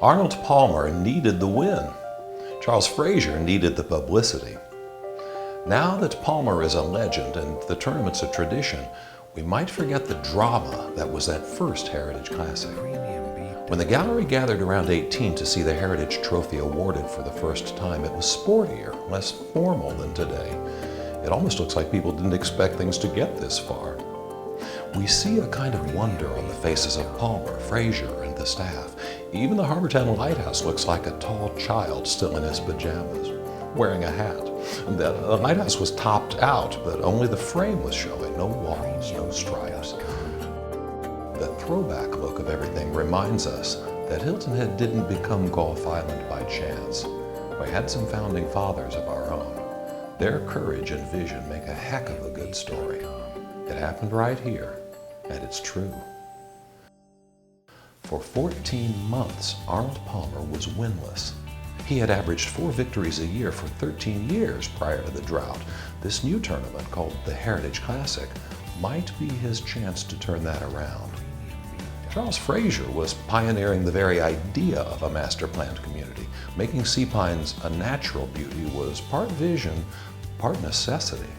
Arnold Palmer needed the win. Charles Frazier needed the publicity. Now that Palmer is a legend and the tournament's a tradition, we might forget the drama that was that first Heritage Classic. When the gallery gathered around 18 to see the Heritage Trophy awarded for the first time, it was sportier, less formal than today. It almost looks like people didn't expect things to get this far. We see a kind of wonder on the faces of Palmer, Frazier, and the staff. Even the Harbortown Lighthouse looks like a tall child still in his pajamas, wearing a hat. The lighthouse was topped out, but only the frame was showing. No walls, no stripes. The throwback look of everything reminds us that Hilton Head didn't become Gulf Island by chance. We had some founding fathers of our own. Their courage and vision make a heck of a good story. It happened right here, and it's true. For 14 months, Arnold Palmer was winless. He had averaged 4 victories a year for 13 years prior to the drought. This new tournament, called the Heritage Classic, might be his chance to turn that around. Charles Frazier was pioneering the very idea of a master-planned community. Making sea pines a natural beauty was part vision, part necessity.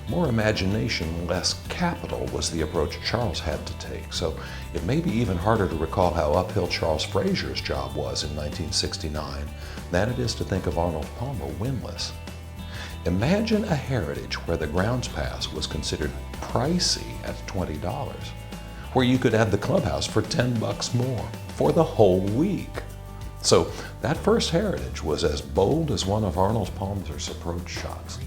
More imagination, less capital was the approach Charles had to take, so it may be even harder to recall how uphill Charles Frazier's job was in 1969 than it is to think of Arnold Palmer winless. Imagine a Heritage where the grounds pass was considered pricey at $20, where you could add the clubhouse for $10 more for the whole week. So that first Heritage was as bold as one of Arnold Palmer's approach shots.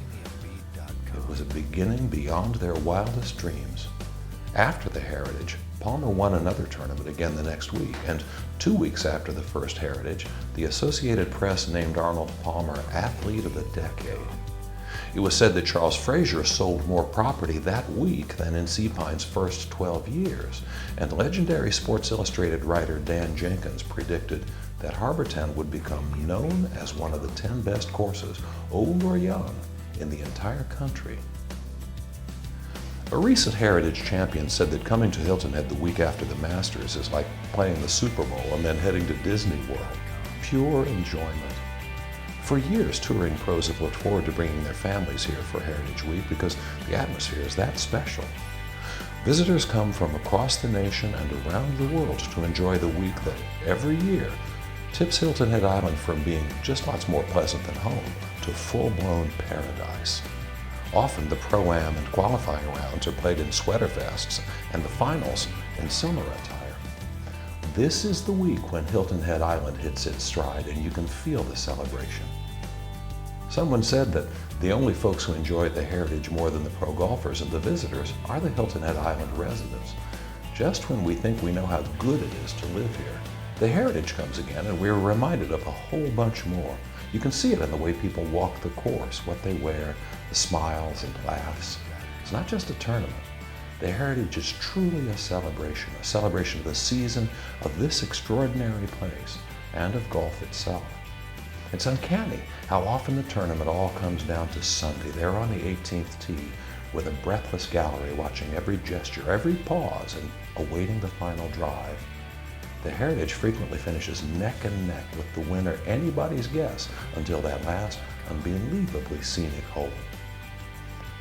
It was a beginning beyond their wildest dreams. After the Heritage, Palmer won another tournament again the next week, and 2 weeks after the first Heritage, the Associated Press named Arnold Palmer Athlete of the Decade. It was said that Charles Frazier sold more property that week than in Sea Pine's first 12 years, and legendary Sports Illustrated writer Dan Jenkins predicted that Harbortown would become known as one of the 10 best courses, old or young, in the entire country. A recent Heritage champion said that coming to Hilton Head the week after the Masters is like playing the Super Bowl and then heading to Disney World. Pure enjoyment. For years, touring pros have looked forward to bringing their families here for Heritage Week because the atmosphere is that special. Visitors come from across the nation and around the world to enjoy the week that, every year, tips Hilton Head Island from being just lots more pleasant than home to full-blown paradise. Often the Pro-Am and qualifying rounds are played in sweater vests and the finals in summer attire. This is the week when Hilton Head Island hits its stride and you can feel the celebration. Someone said that the only folks who enjoy the Heritage more than the pro golfers and the visitors are the Hilton Head Island residents. Just when we think we know how good it is to live here, the Heritage comes again and we're reminded of a whole bunch more. You can see it in the way people walk the course, what they wear, the smiles and laughs. It's not just a tournament. The Heritage is truly a celebration of the season, of this extraordinary place, and of golf itself. It's uncanny how often the tournament all comes down to Sunday, there on the 18th tee, with a breathless gallery watching every gesture, every pause, and awaiting the final drive. The Heritage frequently finishes neck and neck with the winner anybody's guess until that last unbelievably scenic hole.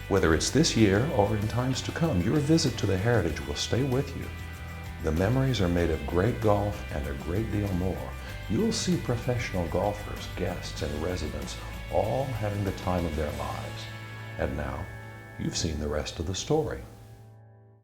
Whether it's this year or in times to come, your visit to the Heritage will stay with you. The memories are made of great golf and a great deal more. You will see professional golfers, guests, and residents all having the time of their lives. And now, you've seen the rest of the story.